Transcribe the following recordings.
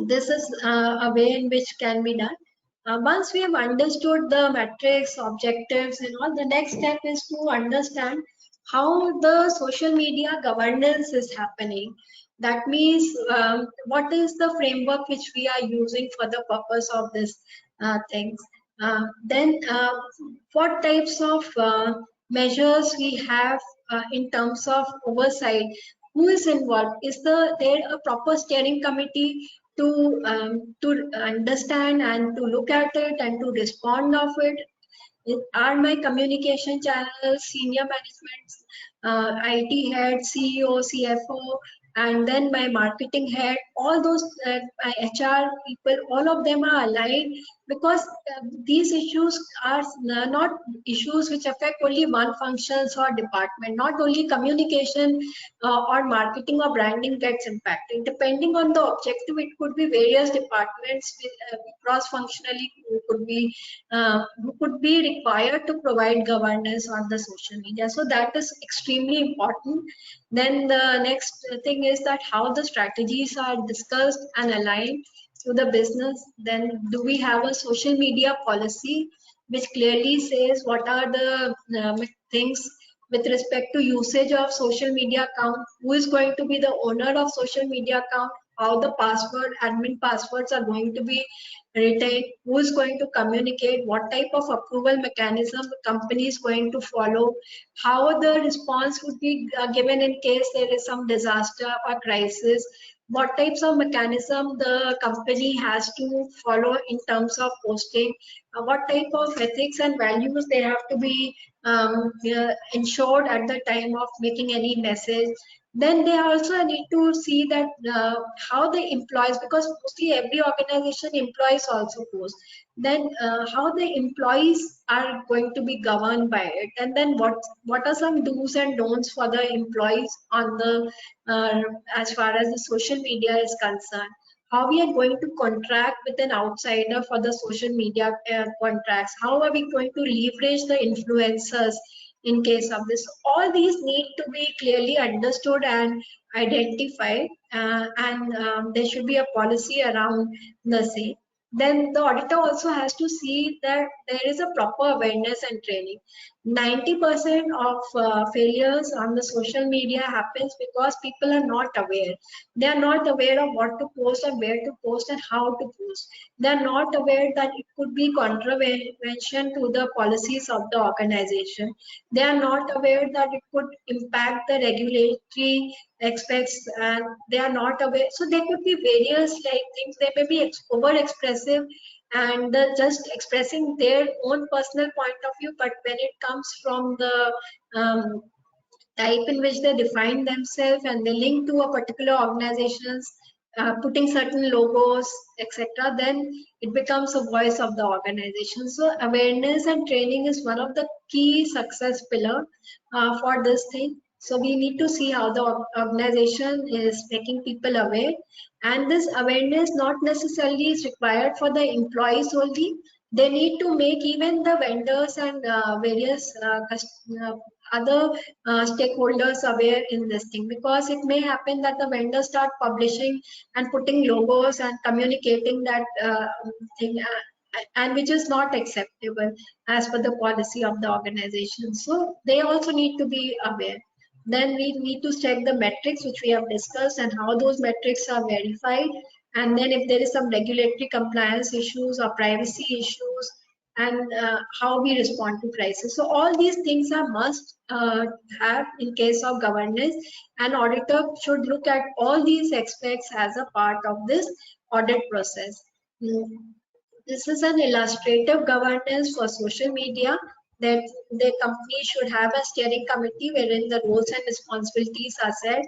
this is a way in which can be done. Once we have understood the metrics, objectives, and all, the next step is to understand how the social media governance is happening. That means what is the framework which we are using for the purpose of this things. Then what types of measures we have in terms of oversight. Who is involved? Is there a proper steering committee to understand and to look at it and to respond of it? Are my communication channels, senior management, IT head, CEO, CFO, and then my marketing head, all those my HR people, all of them are aligned, because these issues are not issues which affect only one functions or department. Not only communication or marketing or branding gets impacted. Depending on the objective, it could be various departments cross-functionally who could be required to provide governance on the social media. So that is extremely important. Then the next thing is that how the strategies are discussed and aligned to the business. Then do we have a social media policy which clearly says what are the things with respect to usage of social media account, who is going to be the owner of social media account, how the admin passwords are going to be retained, who is going to communicate, what type of approval mechanism the company is going to follow, how the response would be given in case there is some disaster or crisis, what types of mechanism the company has to follow in terms of posting, what type of ethics and values they have to be ensured at the time of making any message. Then they also need to see that how the employees, because mostly every organization employees also post, then how the employees are going to be governed by it, and then what are some do's and don'ts for the employees on the as far as the social media is concerned, how we are going to contract with an outsider for the social media contracts, how are we going to leverage the influencers in case of this. All these need to be clearly understood and identified, and there should be a policy around the same. Then the auditor also has to see that there is a proper awareness and training. 90% of failures on the social media happens because people are not aware. They are not aware of what to post and where to post and how to post. They are not aware that it could be contravention to the policies of the organization. They are not aware that it could impact the regulatory aspects, and they are not aware. So there could be various things. They may be over expressive and just expressing their own personal point of view, but when it comes from the type in which they define themselves and they link to a particular organizations, putting certain logos, etc., then it becomes a voice of the organization. So awareness and training is one of the key success pillar for this thing. So we need to see how the organization is making people aware, and this awareness not necessarily is required for the employees only. They need to make even the vendors and various other stakeholders aware in this thing, because it may happen that the vendors start publishing and putting logos and communicating that thing, and which is not acceptable as per the policy of the organization. So they also need to be aware. Then we need to check the metrics which we have discussed and how those metrics are verified, and then if there is some regulatory compliance issues or privacy issues, and how we respond to crisis. So all these things are must have in case of governance. An auditor should look at all these aspects as a part of this audit process. This is an illustrative governance for social media, that the company should have a steering committee wherein the roles and responsibilities are set.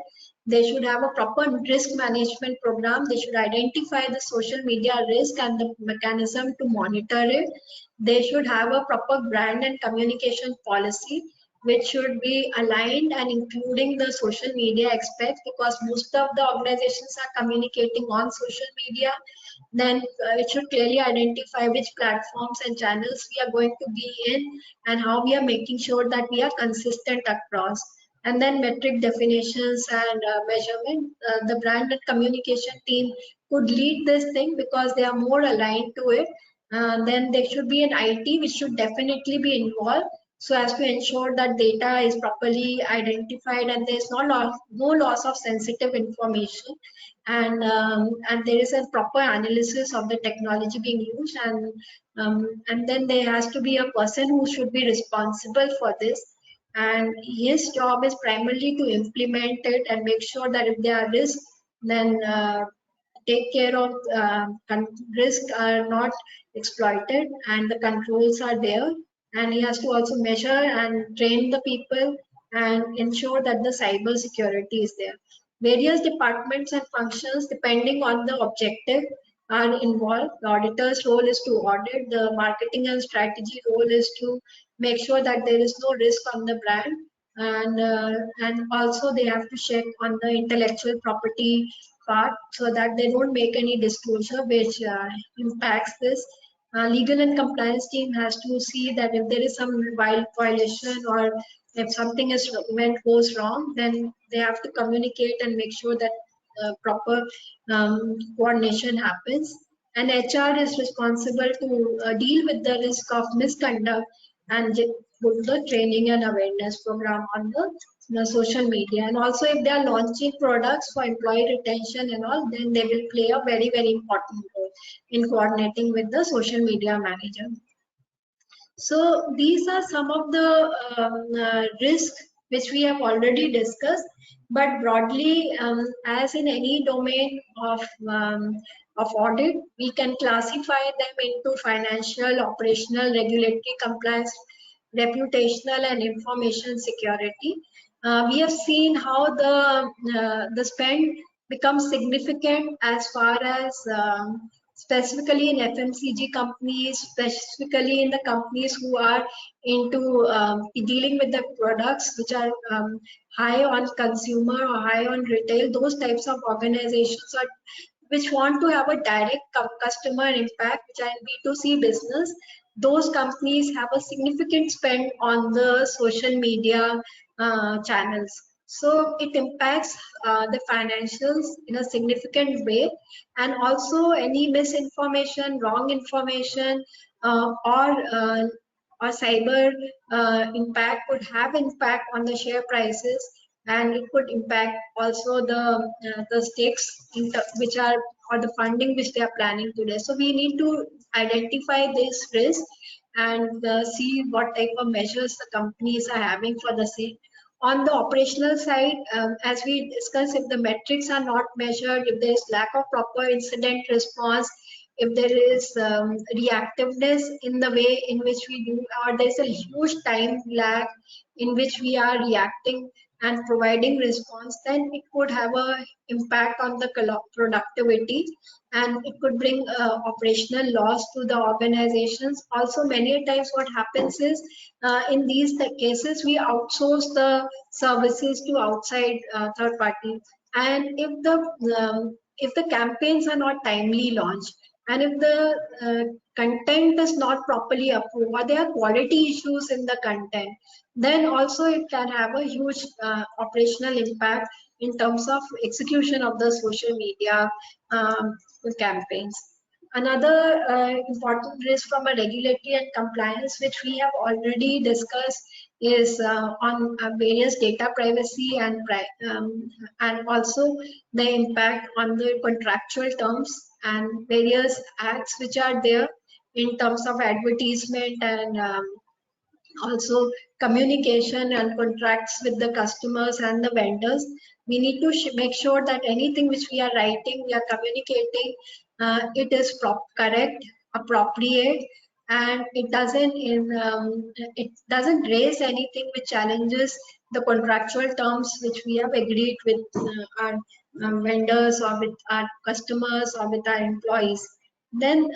They should have a proper risk management program. They should identify the social media risk and the mechanism to monitor it. They should have a proper brand and communication policy, which should be aligned and including the social media aspects, because most of the organizations are communicating on social media. Then it should clearly identify which platforms and channels we are going to be in and how we are making sure that we are consistent across. And then metric definitions and measurement. The brand and communication team could lead this thing because they are more aligned to it. Then there should be an IT which should definitely be involved so as to ensure that data is properly identified and there's no loss of sensitive information, and there is a proper analysis of the technology being used, and then there has to be a person who should be responsible for this, and his job is primarily to implement it and make sure that if there are risks, then take care of risk are not exploited and the controls are there, and he has to also measure and train the people and ensure that the cyber security is there. Various departments and functions depending on the objective are involved. The auditor's role is to audit, the marketing and strategy role is to make sure that there is no risk on the brand, and also they have to check on the intellectual property part so that they don't make any disclosure which impacts this. Legal and compliance team has to see that if there is some violation or if something is goes wrong, then they have to communicate and make sure that proper coordination happens. And HR is responsible to deal with the risk of misconduct and put the training and awareness program on the social media. And also if they are launching products for employee retention and all, then they will play a very important role in coordinating with the social media manager. So these are some of the risks which we have already discussed, but broadly, as in any domain of audit, we can classify them into financial, operational, regulatory compliance, reputational, and information security. We have seen how the spend becomes significant as far as specifically in FMCG companies, specifically in the companies who are into dealing with the products which are high on consumer or high on retail. Those types of organizations are which want to have a direct customer impact, which are in B2C business. Those companies have a significant spend on the social media channels. So it impacts the financials in a significant way, and also any misinformation, wrong information, or cyber impact could have impact on the share prices, and it could impact also the stakes which are or the funding which they are planning today. So we need to identify this risk and see what type of measures the companies are having for the same. On the operational side, as we discussed, if the metrics are not measured, if there is lack of proper incident response, if there is reactiveness in the way in which we do, or there's a huge time lag in which we are reacting and providing response, then it could have a impact on the productivity, and it could bring operational loss to the organizations. Also, many times what happens is in these cases we outsource the services to outside third party, and if the campaigns are not timely launched, and if the content is not properly approved or there are quality issues in the content, then also it can have a huge operational impact in terms of execution of the social media campaigns. Another important risk from a regulatory and compliance, which we have already discussed, is on various data privacy and also the impact on the contractual terms and various acts which are there in terms of advertisement and also communication and contracts with the customers and the vendors. We need to make sure that anything which we are writing, we are communicating, it is correct, appropriate, and it doesn't raise anything which challenges the contractual terms which we have agreed with our vendors or with our customers or with our employees. Then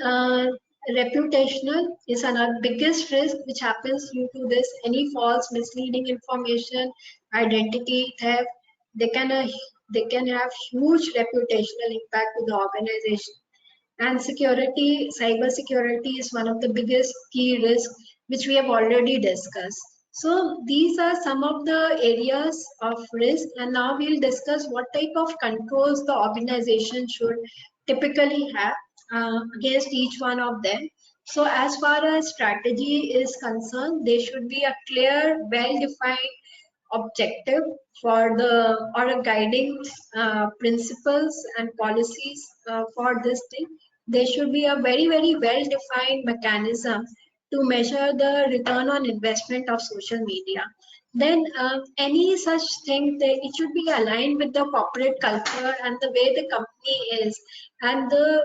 reputational is another biggest risk which happens due to this. Any false misleading information, identity theft, they can have huge reputational impact to the organization. And security, cyber security is one of the biggest key risks which we have already discussed. So these are some of the areas of risk, and now we'll discuss what type of controls the organization should typically have against each one of them. So as far as strategy is concerned, there should be a clear, well-defined objective for the or a guiding principles and policies for this thing. There should be a very well defined mechanism to measure the return on investment of social media. Then any such thing, it should be aligned with the corporate culture and the way the company is and the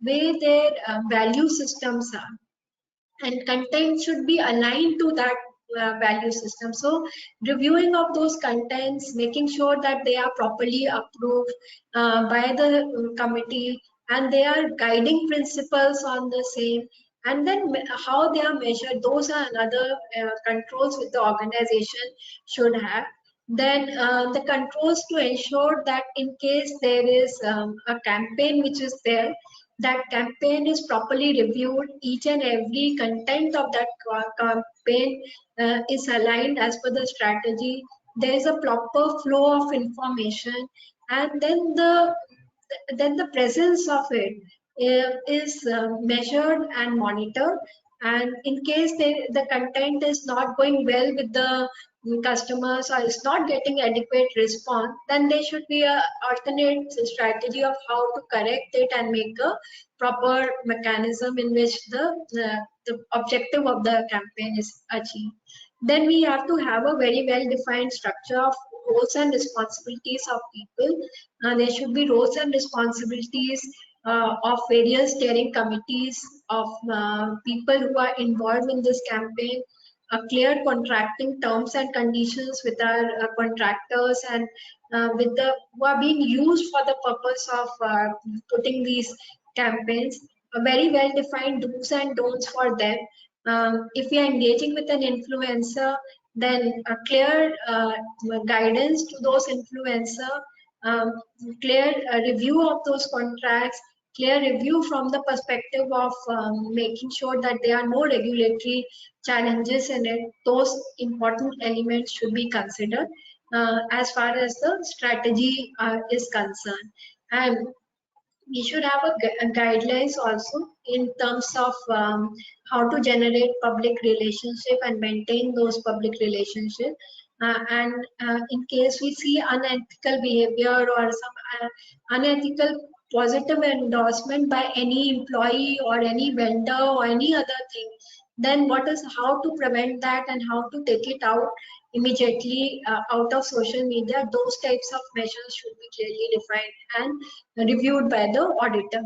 way their value systems are, and content should be aligned to that value system. So reviewing of those contents, making sure that they are properly approved by the committee and they are guiding principles on the same, and then how they are measured, those are another controls which the organization should have. Then the controls to ensure that in case there is a campaign which is there, that campaign is properly reviewed, each and every content of that campaign is aligned as per the strategy, there is a proper flow of information, and then the presence of it is measured and monitored. And in case the content is not going well with the customers or is not getting adequate response, then there should be a alternate strategy of how to correct it and make a proper mechanism in which the objective of the campaign is achieved. Then we have to have a very well defined structure of roles and responsibilities of people. There should be roles and responsibilities of various steering committees of people who are involved in this campaign, clear contracting terms and conditions with our contractors and with the who are being used for the purpose of putting these campaigns, a very well defined do's and don'ts for them. If we are engaging with an influencer, then a clear guidance to those influencer, um, clear review of those contracts, clear review from the perspective of making sure that there are no regulatory challenges in it. Those important elements should be considered as far as the strategy is concerned. And we should have a guidelines also in terms of how to generate public relationship and maintain those public relationship. And in case we see unethical behavior or some unethical positive endorsement by any employee or any vendor or any other thing, then what is how to prevent that and how to take it out immediately out of social media. Those types of measures should be clearly defined and reviewed by the auditor.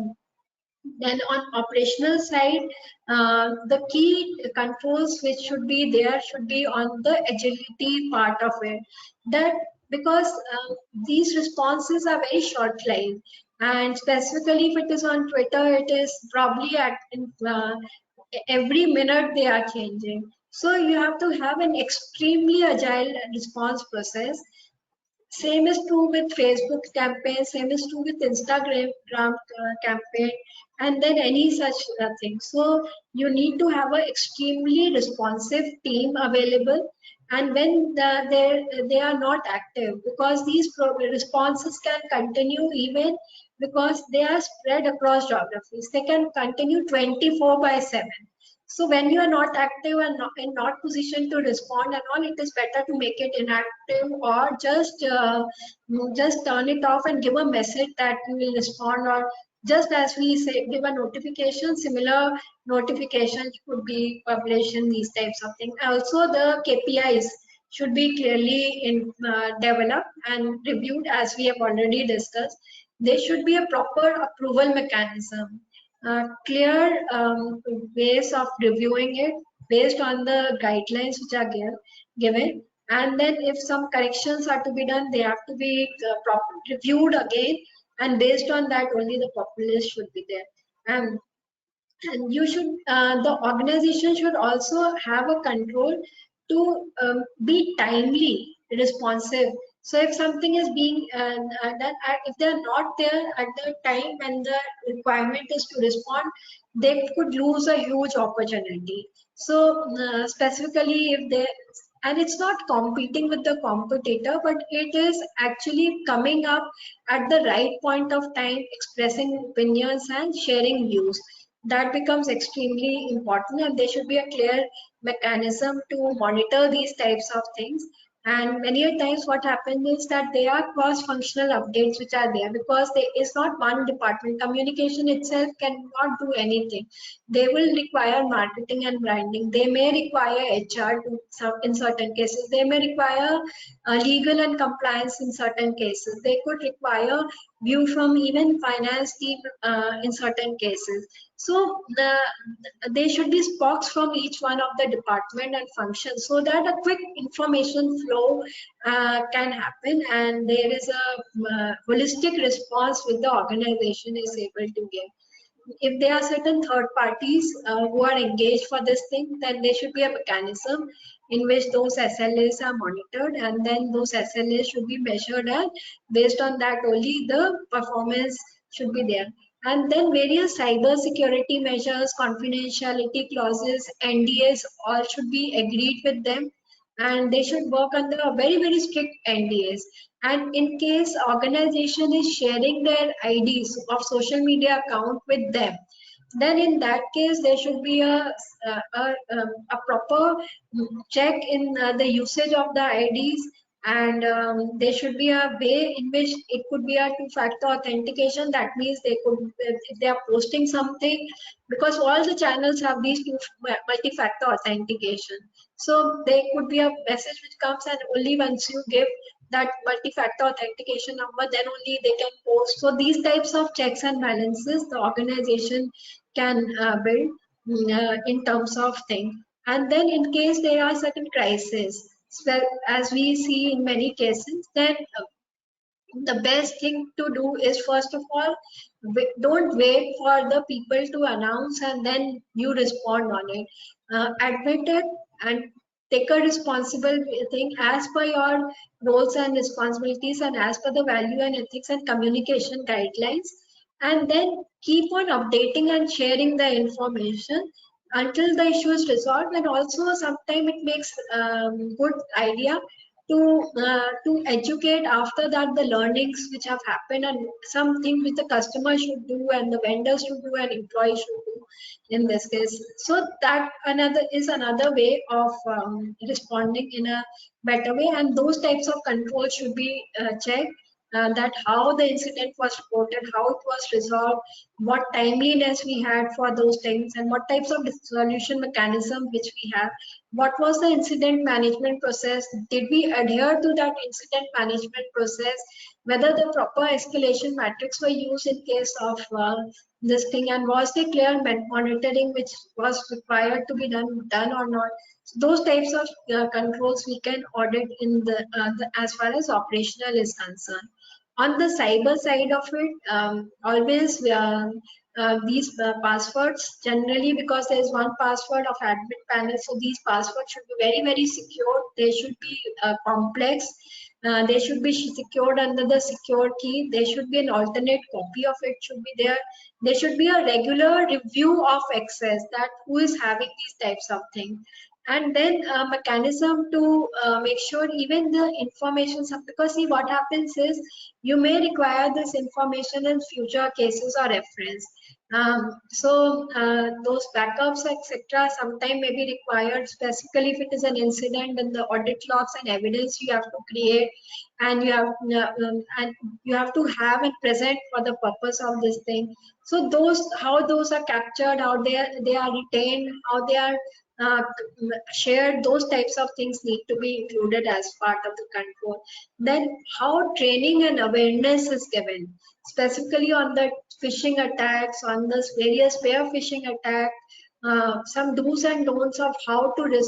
Then on operational side, the key controls which should be there should be on the agility part of it. That because these responses are very short lived, and specifically if it is on Twitter, it is probably every minute they are changing. So you have to have an extremely agile response process. Same is true with Facebook campaign, same is true with Instagram campaign, and then any such thing. So you need to have an extremely responsive team available, and when they are not active, because these responses can continue even because they are spread across geographies. They can continue 24 by 7. So when you are not active and not in not position to respond and all, it is better to make it inactive or just turn it off and give a message that you will respond, or just as we say, give a notification. Similar notifications could be published in these types of things. Also, the KPIs should be clearly developed and reviewed, as we have already discussed. There should be a proper approval mechanism, clear ways of reviewing it based on the guidelines which are given. And then if some corrections are to be done, they have to be reviewed again, and based on that only the populace should be there. And you should the organization should also have a control to be timely responsive. So if something is being done, if they are not there at the time when the requirement is to respond, they could lose a huge opportunity. So specifically if they and it's not competing with the competitor, but it is actually coming up at the right point of time, expressing opinions and sharing views. That becomes extremely important, and there should be a clear mechanism to monitor these types of things. And many a times what happens is that there are cross-functional updates which are there, because there is not one department. Communication itself cannot do anything. They will require marketing and branding. They may require HR in certain cases. They may require legal and compliance in certain cases. They could require view from even finance team in certain cases. So there should be spokes from each one of the department and functions, so that a quick information flow can happen, and there is a holistic response which the organization is able to give. If there are certain third parties who are engaged for this thing, then there should be a mechanism in which those SLAs are monitored, and then those SLAs should be measured, and based on that only the performance should be there. And then various cyber security measures, confidentiality clauses, NDAs, all should be agreed with them, and they should work under a very strict NDAs. And in case organization is sharing their IDs of social media account with them, then in that case there should be a proper check in the usage of the IDs, and there should be a way in which it could be a two-factor authentication. That means they could, if they are posting something, because all the channels have these two multi-factor authentication. So there could be a message which comes, and only once you give that multi-factor authentication number, then only they can post. So these types of checks and balances the organization can build in terms of thing. And then in case there are certain crises, well, as we see in many cases, then the best thing to do is, first of all, don't wait for the people to announce and then you respond on it. Admit it and take a responsible thing as per your roles and responsibilities, and as per the value and ethics and communication guidelines, and then keep on updating and sharing the information until the issue is resolved. And also sometimes it makes good idea to educate after that the learnings which have happened, and something which the customer should do and the vendors should do and employees should do in this case. So that another way of responding in a better way, and those types of controls should be checked, that how the incident was reported, how it was resolved, what timeliness we had for those things, and what types of solution mechanism which we have, what was the incident management process, did we adhere to that incident management process, whether the proper escalation matrix were used in case of this thing, and was there clear monitoring which was required to be done or not. So those types of controls we can audit in the as far as operational is concerned. On the cyber side of it, always these passwords, generally, because there is one password of admin panel, so these passwords should be very secure. They should be complex. They should be secured under the secure key. There should be an alternate copy of it should be there. There should be a regular review of access, that who is having these types of things, and then a mechanism to make sure even the information, because see what happens is you may require this information in future cases or reference. So those backups etc. sometime may be required, specifically if it is an incident, and the audit logs and evidence you have to create, and you have to have it present for the purpose of this thing. So those, how those are captured, how they are retained, how they are uh, shared, those types of things need to be included as part of the control. Then how training and awareness is given, specifically on the phishing attacks, on this various spear phishing attack, some do's and don'ts of how to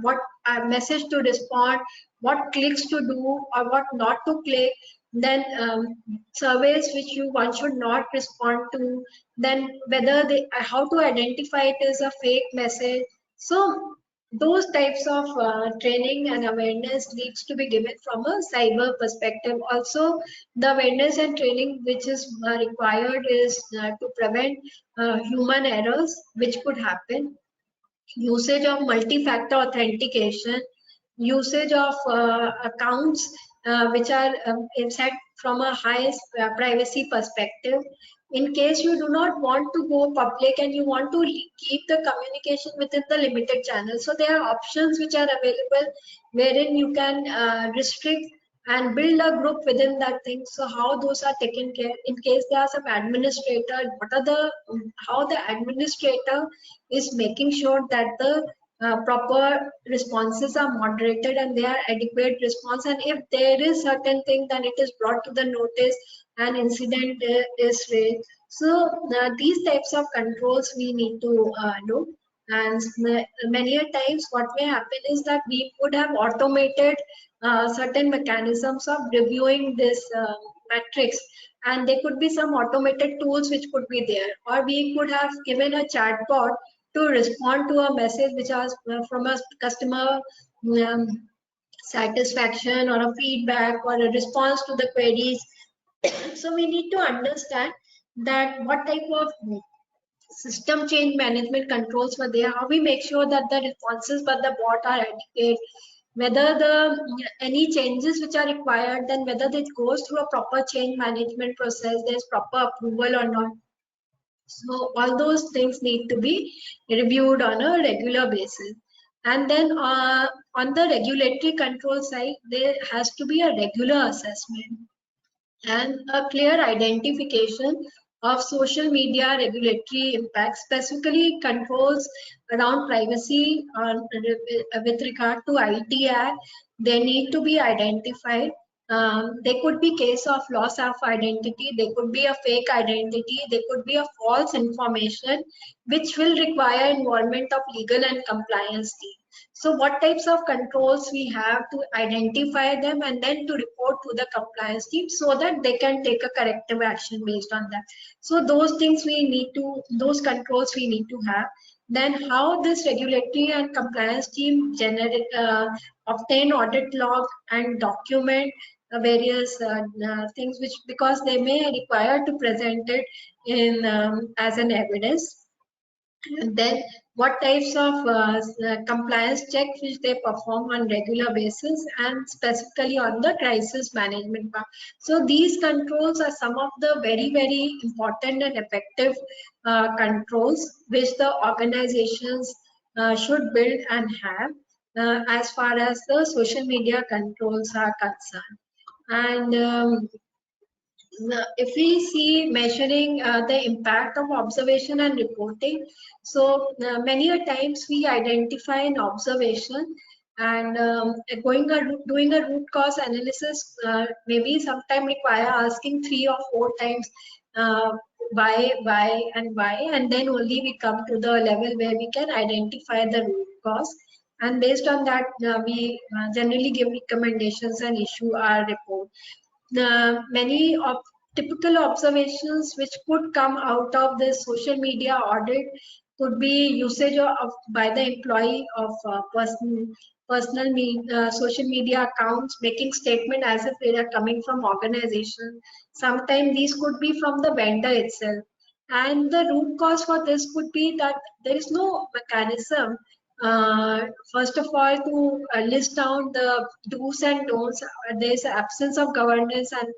what message to respond, what clicks to do or what not to click, then surveys which one should not respond to, then whether they, how to identify it as a fake message. So those types of training and awareness needs to be given from a cyber perspective. Also, the awareness and training which is required is to prevent human errors which could happen, usage of multi-factor authentication, usage of accounts which are set from a high privacy perspective. In case you do not want to go public and you want to keep the communication within the limited channel, so there are options which are available wherein you can restrict and build a group within that thing. So how those are taken care, in case there are some administrator, what are the, how the administrator is making sure that the proper responses are moderated and they are adequate response, and if there is certain thing then it is brought to the notice and incident is raised. So these types of controls we need to do. And many a times what may happen is that we would have automated certain mechanisms of reviewing this matrix, and there could be some automated tools which could be there, or we could have given a chatbot to respond to a message which was from a customer um, satisfaction or a feedback or a response to the queries. So we need to understand that what type of system change management controls were there, how we make sure that the responses by the bot are adequate, whether the any changes which are required, then whether it goes through a proper change management process, there's proper approval or not. So all those things need to be reviewed on a regular basis. And then on the regulatory control side, there has to be a regular assessment and a clear identification of social media regulatory impacts, specifically controls around privacy with regard to IT Act. They need to be identified. There could be case of loss of identity, there could be a fake identity, there could be a false information, which will require involvement of legal and compliance team. So what types of controls we have to identify them and then to report to the compliance team so that they can take a corrective action based on that. So those things we need to, those controls we need to have. Then how this regulatory and compliance team generate, obtain audit log and document various things which, because they may require to present it in as an evidence. And then what types of compliance checks which they perform on regular basis, and specifically on the crisis management part. So these controls are some of the very, very important and effective controls which the organizations should build and have as far as the social media controls are concerned. And if we see measuring the impact of observation and reporting, so many a times we identify an observation and doing a root cause analysis maybe sometime require asking 3 or 4 times why, and then only we come to the level where we can identify the root cause, and based on that we generally give recommendations and issue our report. The many of typical observations which could come out of this social media audit could be usage of by the employee of social media accounts, making statement as if they are coming from organization. Sometimes these could be from the vendor itself, and the root cause for this could be that there is no mechanism first of all to list down the do's and don'ts. There is absence of governance and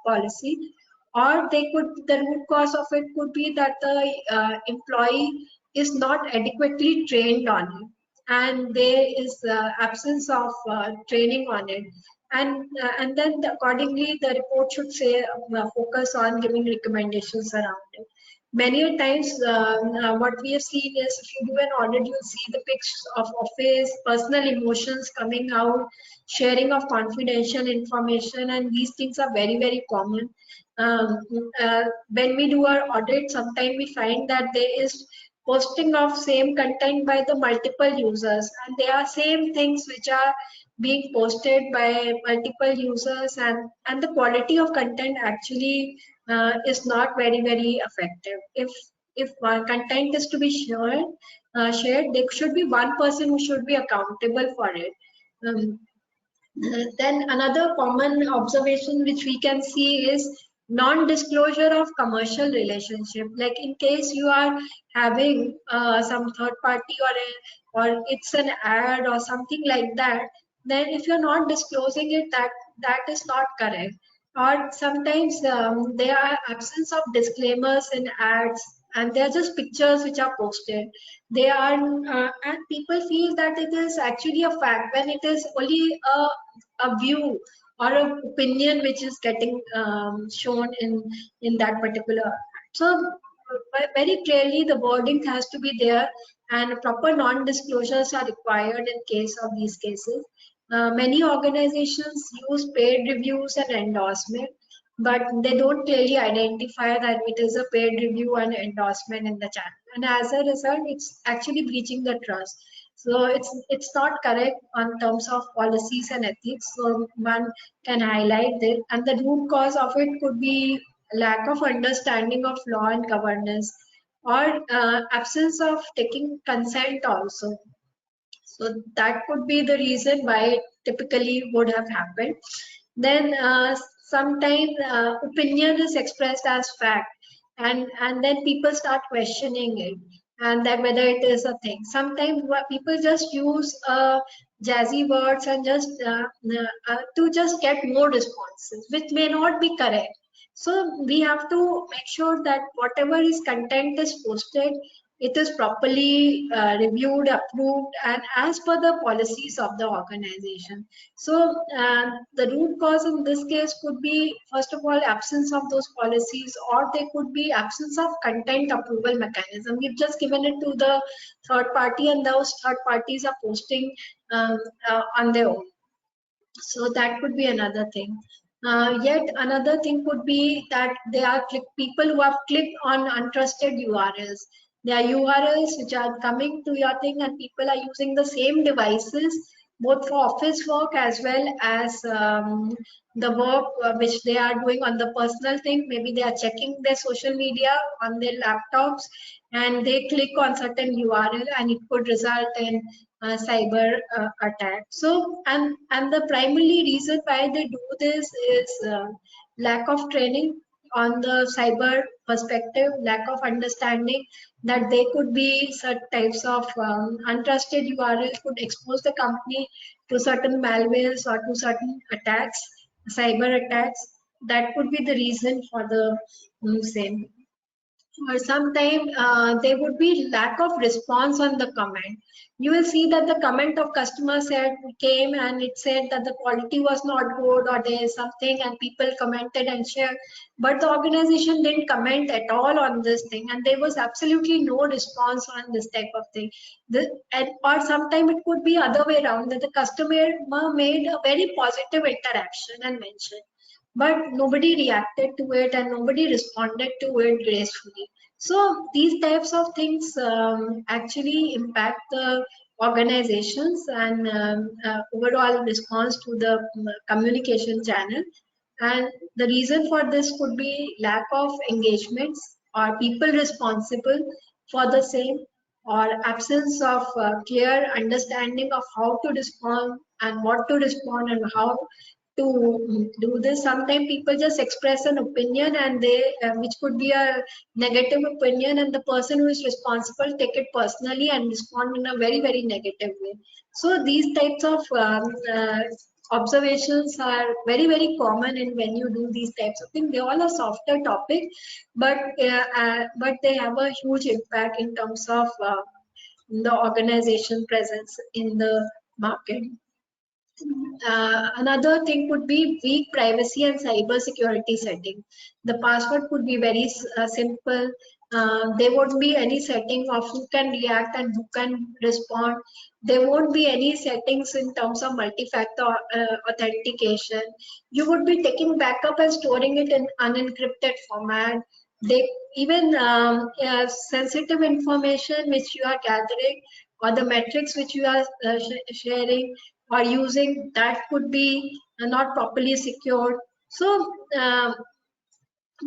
policy, or they could, the root cause of it could be that the employee is not adequately trained on it, and there is absence of training on it, and then accordingly the report should say focus on giving recommendations around it. Many a times what we have seen is, if you do an audit, you'll see the pictures of office, personal emotions coming out, sharing of confidential information, and these things are very, very common. um, when we do our audit, sometimes we find that there is posting of same content by the multiple users, and they are same things which are being posted by multiple users, and the quality of content actually is not very, very effective. If content is to be shared, there should be one person who should be accountable for it. um, then another common observation which we can see is non-disclosure of commercial relationship. Like in case you are having some third party or it's an ad or something like that, then if you're not disclosing it, that is not correct. Or sometimes there are absence of disclaimers in ads, and they're just pictures which are posted. They are and people feel that it is actually a fact when it is only a view or an opinion which is getting shown in that particular. So very clearly the wording has to be there, and proper non-disclosures are required in case of these cases. Many organizations use paid reviews and endorsement, but they don't clearly identify that it is a paid review and endorsement in the channel. And as a result, it's actually breaching the trust. So it's not correct on terms of policies and ethics. So one can highlight it, and the root cause of it could be lack of understanding of law and governance, or absence of taking consent also. So that could be the reason why it typically would have happened. Then sometimes opinion is expressed as fact, and then people start questioning it, and that whether it is a thing. Sometimes people just use jazzy words and just to just get more responses, which may not be correct. So we have to make sure that whatever is content is posted, it is properly reviewed, approved, and as per the policies of the organization. So the root cause in this case could be, first of all, absence of those policies, or they could be absence of content approval mechanism. We've just given it to the third party, and those third parties are posting on their own. So that could be another thing. Yet another thing could be that they are people who have clicked on untrusted URLs. There are URLs which are coming to your thing, and people are using the same devices both for office work as well as the work which they are doing on the personal thing. Maybe they are checking their social media on their laptops, and they click on certain URL, and it could result in cyber attack. So, and the primary reason why they do this is lack of training on the cyber perspective, lack of understanding that they could be certain types of untrusted URLs could expose the company to certain malwares or to certain attacks, cyber attacks. That could be the reason for the same. Or sometimes there would be lack of response on the comment. You will see that the comment of customer said came and it said that the quality was not good, or there is something, and people commented and shared, but the organization didn't comment at all on this thing, and there was absolutely no response on this type of thing. Or sometimes it could be other way around, that the customer made a very positive interaction and mention, but nobody reacted to it and nobody responded to it gracefully. So these types of things actually impact the organizations and overall response to the communication channel. And the reason for this could be lack of engagements or people responsible for the same, or absence of clear understanding of how to respond and what to respond and how to do this. Sometimes people just express an opinion, and they which could be a negative opinion, and the person who is responsible take it personally and respond in a very negative way. So these types of observations are very common in when you do these types of things. They all are softer topic, but they have a huge impact in terms of the organization presence in the market. Another thing could be weak privacy and cyber security setting. The password could be very simple. There won't be any setting of who can react and who can respond. There won't be any settings in terms of multi-factor authentication. You would be taking backup and storing it in unencrypted format. They even sensitive information which you are gathering, or the metrics which you are sharing or using, that could be not properly secured. So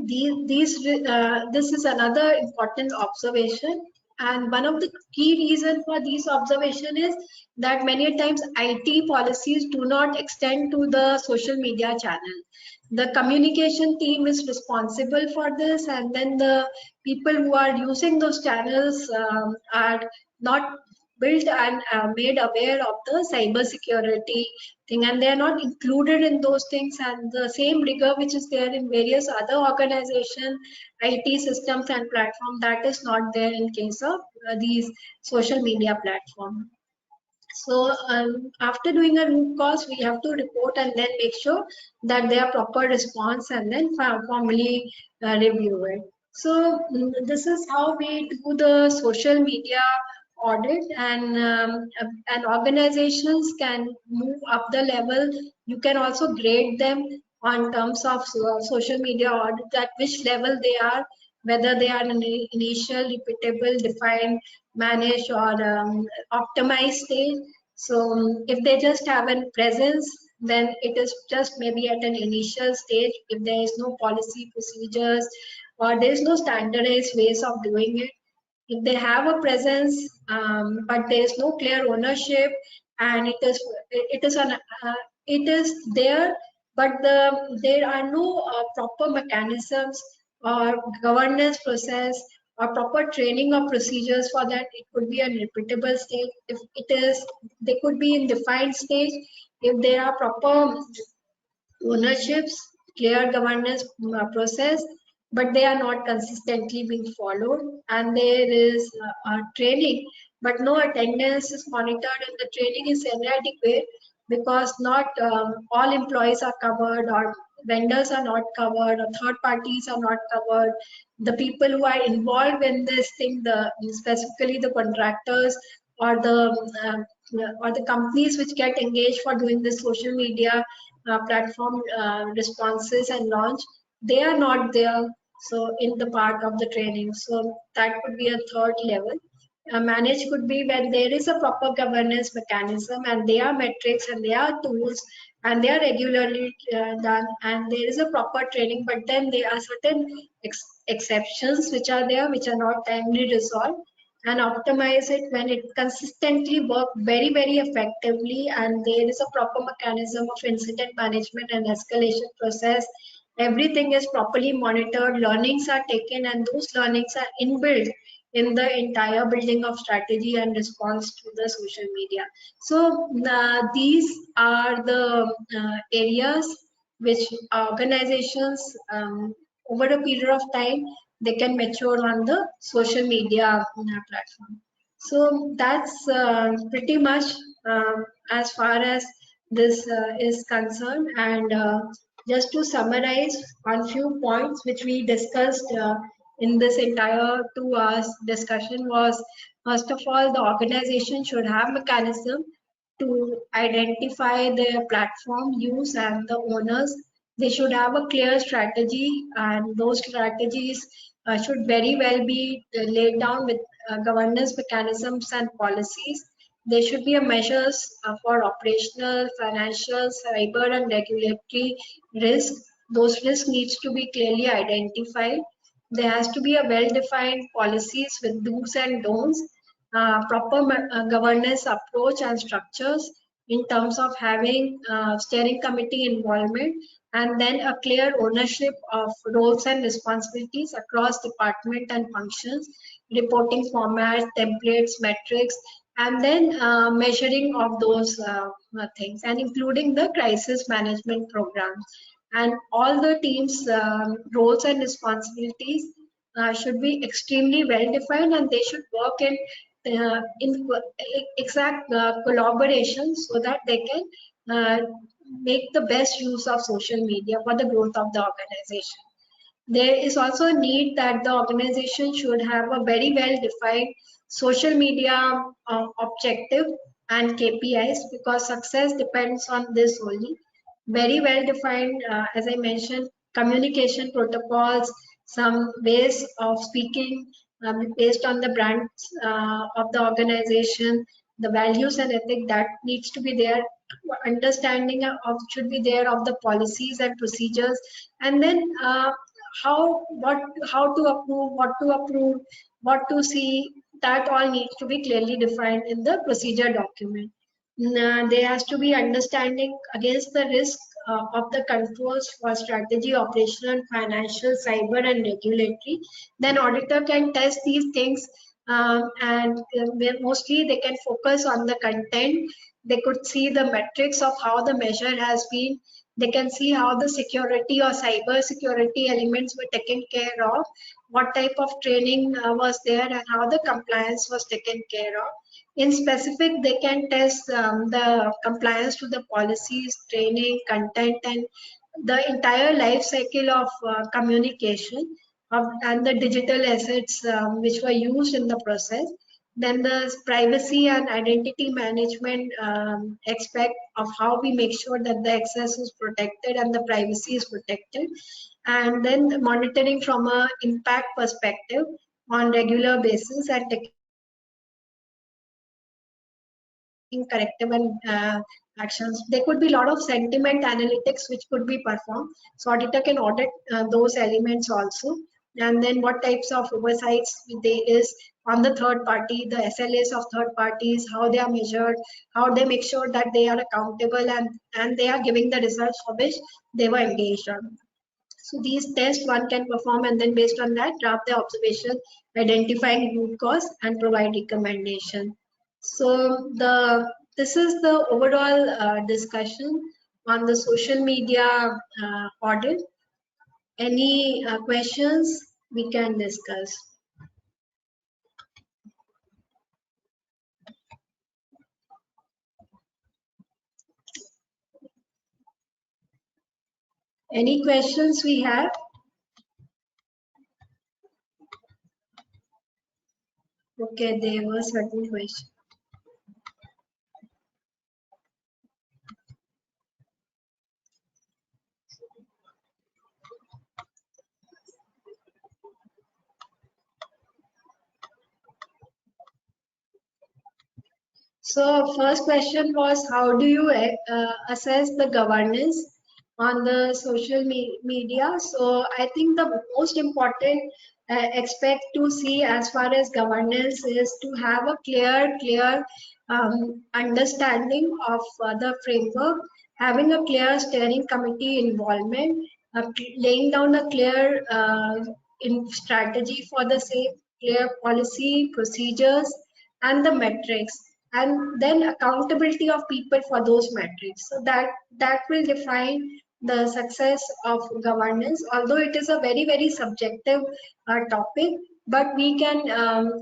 this is another important observation, and one of the key reasons for these observation is that many times IT policies do not extend to the social media channel. The communication team is responsible for this, and then the people who are using those channels are not built and made aware of the cyber security thing, and they are not included in those things, and the same rigor which is there in various other organization IT systems and platform, that is not there in case of these social media platform. So after doing a root cause, we have to report and then make sure that they are proper response and then formally review it. So this is how we do the social media audit, and organizations can move up the level. You can also grade them on terms of social media audit, at which level they are, whether they are in initial, repeatable, defined, managed, or optimized stage. So if they just have a presence, then it is just maybe at an initial stage. If there is no policy procedures or there is no standardized ways of doing it, if they have a presence, but there is no clear ownership, and it is there, but there are no proper mechanisms or governance process or proper training or procedures for that. It could be a repeatable stage. If it is, they could be in defined stage. If there are proper ownerships, clear governance process, but they are not consistently being followed. And there is training, but no attendance is monitored, and the training is inadequate because not all employees are covered, or vendors are not covered, or third parties are not covered. The people who are involved in this thing, the specifically the contractors or the companies which get engaged for doing the social media platform responses and launch, they are not there. So in the part of the training, so that could be a third level. Manage could be when there is a proper governance mechanism, and there are metrics and there are tools and they are regularly done, and there is a proper training, but then there are certain exceptions which are there, which are not timely resolved, and optimize it when it consistently work very, very effectively, and there is a proper mechanism of incident management and escalation process. Everything is properly monitored, learnings are taken, and those learnings are inbuilt in the entire building of strategy and response to the social media. So these are the areas which organizations, over a period of time, they can mature on the social media platform. So that's pretty much as far as this is concerned. And just to summarize on few points which we discussed in this entire 2 hours discussion was, first of all, the organization should have mechanism to identify their platform use and the owners. They should have a clear strategy, and those strategies should very well be laid down with governance mechanisms and policies. There should be a measures for operational, financial, cyber, and regulatory risk. Those risks needs to be clearly identified. There has to be a well-defined policies with do's and don'ts, proper governance approach and structures in terms of having steering committee involvement, and then a clear ownership of roles and responsibilities across department and functions, reporting formats, templates, metrics, and then measuring of those things, and including the crisis management programs. And all the teams' roles and responsibilities should be extremely well defined, and they should work in exact collaboration so that they can make the best use of social media for the growth of the organization. There is also a need that the organization should have a very well defined social media objective and KPIs, because success depends on this only. Very well defined, as I mentioned, communication protocols, some ways of speaking based on the brands of the organization, the values and ethic that needs to be there, understanding of should be there of the policies and procedures, and then how to approve, what to see, that all needs to be clearly defined in the procedure document. There has to be understanding against the risk of the controls for strategy, operational, financial, cyber, and regulatory. Then auditor can test these things and where mostly they can focus on the content. They could see the metrics of how the measure has been. They can see how the security or cyber security elements were taken care of, what type of training was there, and how the compliance was taken care of. In specific, they can test the compliance to the policies, training, content, and the entire life cycle of communication and the digital assets which were used in the process. Then the privacy and identity management aspect of how we make sure that the access is protected and the privacy is protected. And then the monitoring from a impact perspective on regular basis and taking corrective and actions. There could be a lot of sentiment analytics which could be performed. So auditor can audit those elements also. And then what types of oversights there is on the third party, the SLAs of third parties, how they are measured, how they make sure that they are accountable and they are giving the results for which they were engaged on. So these tests one can perform, and then based on that draft the observation, identifying root cause and provide recommendation. So this is the overall discussion on the social media audit. Any questions we can discuss? Any questions we have? Okay, there were certain questions. So first question was, how do you assess the governance on the social media? So I think the most important aspect to see as far as governance is to have a clear understanding of the framework, having a clear steering committee involvement, laying down a clear strategy for the same, clear policy, procedures, and the metrics, and then accountability of people for those metrics. So that will define the success of governance, although it is a very subjective topic. But we can,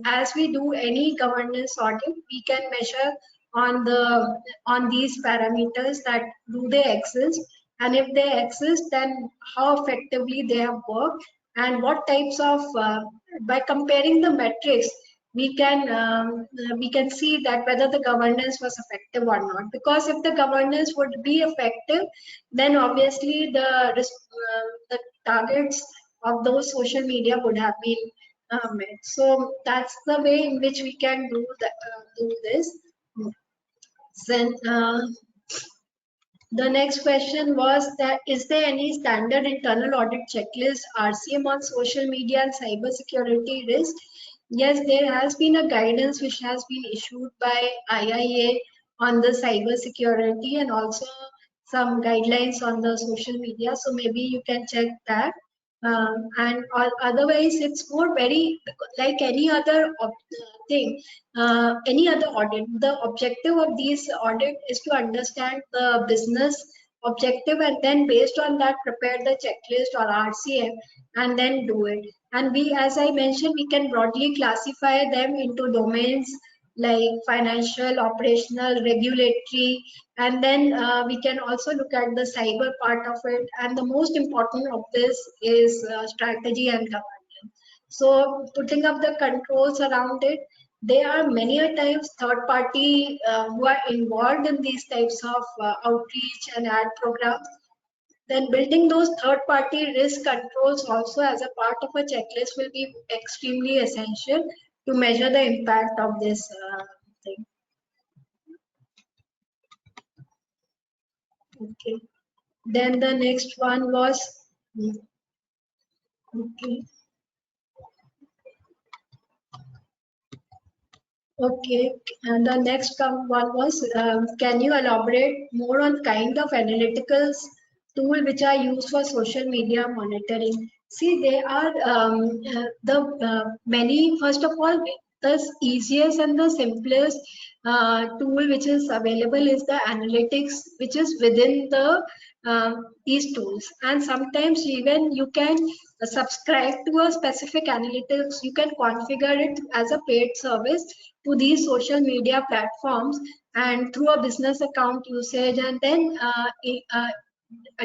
as we do any governance audit, we can measure on these parameters that do they exist, and if they exist, then how effectively they have worked, and what types of by comparing the metrics we can see that whether the governance was effective or not. Because if the governance would be effective, then obviously the targets of those social media would have been met. So that's the way in which we can do this. Then the next question was that, is there any standard internal audit checklist RCM on social media and cyber security risk? Yes, there has been a guidance which has been issued by IIA on the cyber security, and also some guidelines on the social media. So maybe you can check that. And otherwise, it's more very like any other thing, any other audit. The objective of these audit is to understand the business objective, and then based on that prepare the checklist or RCM and then do it. And we, as I mentioned, we can broadly classify them into domains like financial, operational, regulatory, and then we can also look at the cyber part of it. And the most important of this is strategy and governance. So putting up the controls around it, there are many a times third party who are involved in these types of outreach and ad programs. Then building those third party risk controls also as a part of a checklist will be extremely essential to measure the impact of this thing. Okay. Then the next one was, okay. Okay, and the next one was, can you elaborate more on kind of analytical tool which are used for social media monitoring? See, they are the many, first of all, the easiest and the simplest tool which is available is the analytics, which is within the these tools. And sometimes even you can subscribe to a specific analytics. You can configure it as a paid service to these social media platforms and through a business account usage, and then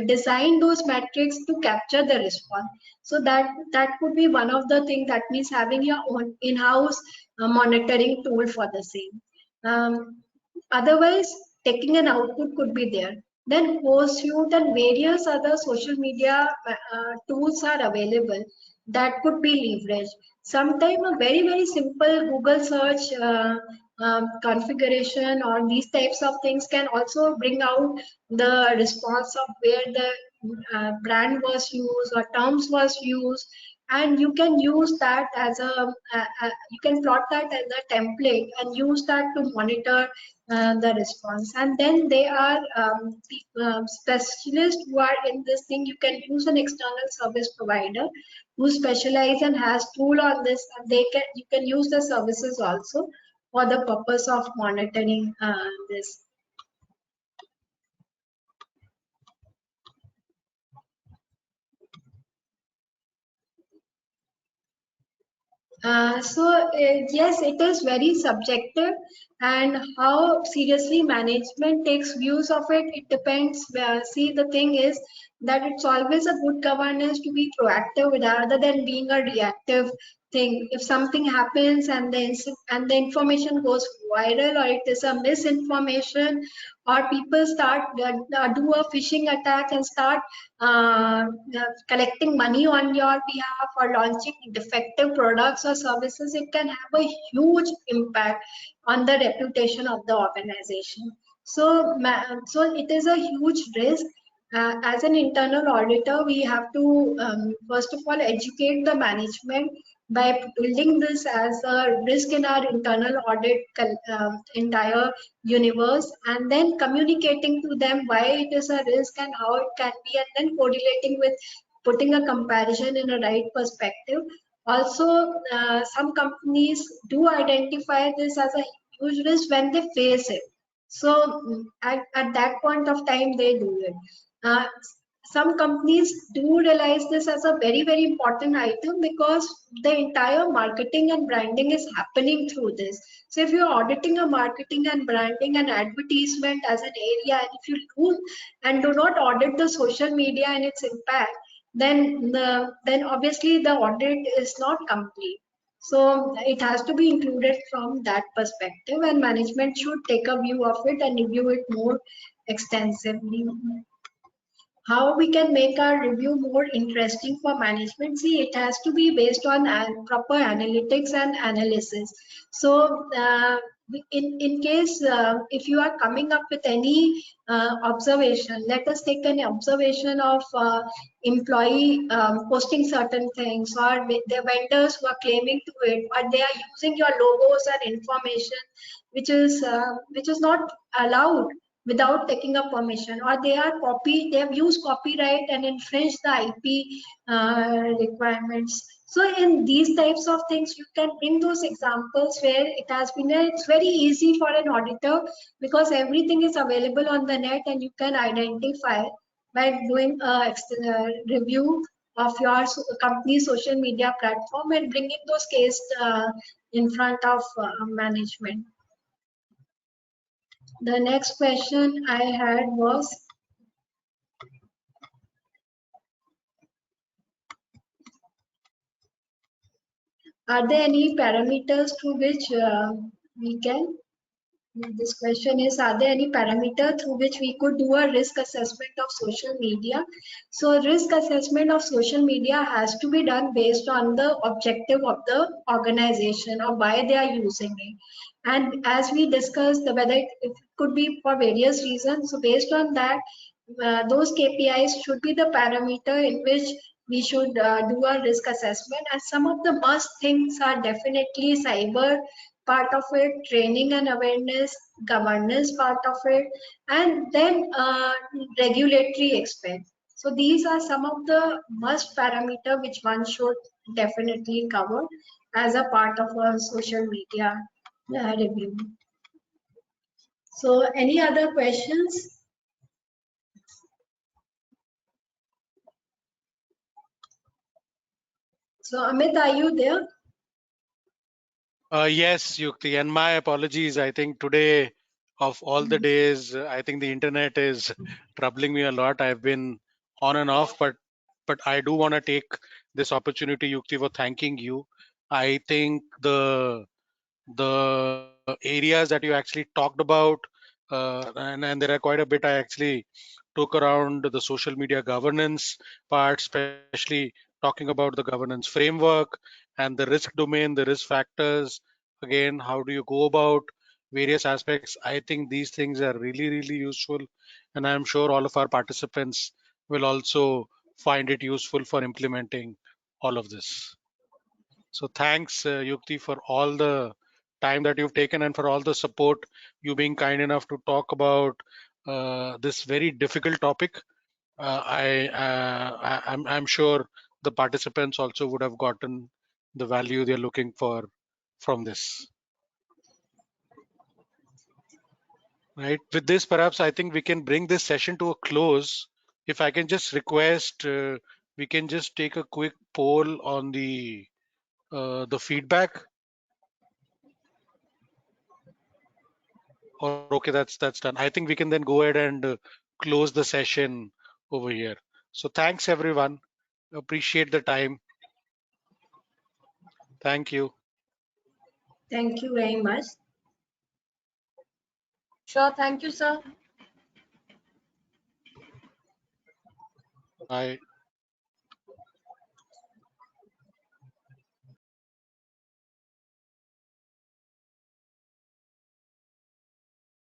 design those metrics to capture the response. So that could be one of the things. That means having your own in-house monitoring tool for the same. Otherwise, taking an output could be there. Then Pursuit and various other social media tools are available that could be leveraged. Sometimes a very, very simple Google search configuration or these types of things can also bring out the response of where the brand was used or terms was used, and you can use that as you can plot that as a template and use that to monitor the response. And then they are specialists who are in this thing. You can use an external service provider who specialize and has tool on this, and you can use the services also for the purpose of monitoring this. Yes, it is very subjective, and how seriously management takes views of it, it depends. See, the thing is that it's always a good governance to be proactive rather than being a reactive thing. If something happens and the information goes viral, or it is a misinformation, or people start do a phishing attack and start collecting money on your behalf or launching defective products or services, it can have a huge impact on the reputation of the organization. So it is a huge risk. As an internal auditor, we have to first of all educate the management by building this as a risk in our internal audit entire universe, and then communicating to them why it is a risk and how it can be, and then correlating with putting a comparison in a right perspective. Also, some companies do identify this as a huge risk when they face it. So at that point of time, they do it. Uh, some companies do realize this as a very, very important item, because the entire marketing and branding is happening through this. So if you're auditing a marketing and branding and advertisement as an area, and if you do and do not audit the social media and its impact, then obviously the audit is not complete. So it has to be included from that perspective, and management should take a view of it and review it more extensively. How we can make our review more interesting for management? See, it has to be based on proper analytics and analysis. So in case if you are coming up with any observation, let us take an observation of employee posting certain things, or the vendors who are claiming to it, or they are using your logos and information which is not allowed without taking a permission, or they have used copyright and infringed the IP requirements. So in these types of things, you can bring those examples where it has been it's very easy for an auditor, because everything is available on the net and you can identify by doing a review of your company's social media platform and bringing those cases in front of management. The next question I had was, are there any parameters through which we can? This question is, are there any parameter through which we could do a risk assessment of social media? So risk assessment of social media has to be done based on the objective of the organization or why they are using it. And as we discussed, whether it could be for various reasons. So based on that, those KPIs should be the parameter in which we should do a risk assessment. And some of the must things are definitely cyber part of it, training and awareness, governance part of it, and then regulatory aspect. So these are some of the must parameter which one should definitely cover as a part of a social media review. So any other questions? So Amit, are you there? Yes, Yukti, and my apologies. I think today, of all the days, I think the internet is troubling me a lot. I've been on and off, but I do want to take this opportunity, Yukti, for thanking you. I think the areas that you actually talked about, and there are quite a bit I actually took around the social media governance part, especially talking about the governance framework and the risk domain, the risk factors. Again, how do you go about various aspects? I think these things are really, really useful, and I'm sure all of our participants will also find it useful for implementing all of this. So thanks, Yukti, for all the time that you've taken and for all the support. You being kind enough to talk about this very difficult topic. I'm sure the participants also would have gotten the value they're looking for from this. Right. With this, perhaps I think we can bring this session to a close. If I can just request, we can just take a quick poll on the feedback. Or okay, that's done. I think we can then go ahead and close the session over here. So thanks everyone. Appreciate the time. Thank you. Thank you very much. Sure, thank you, sir. Bye.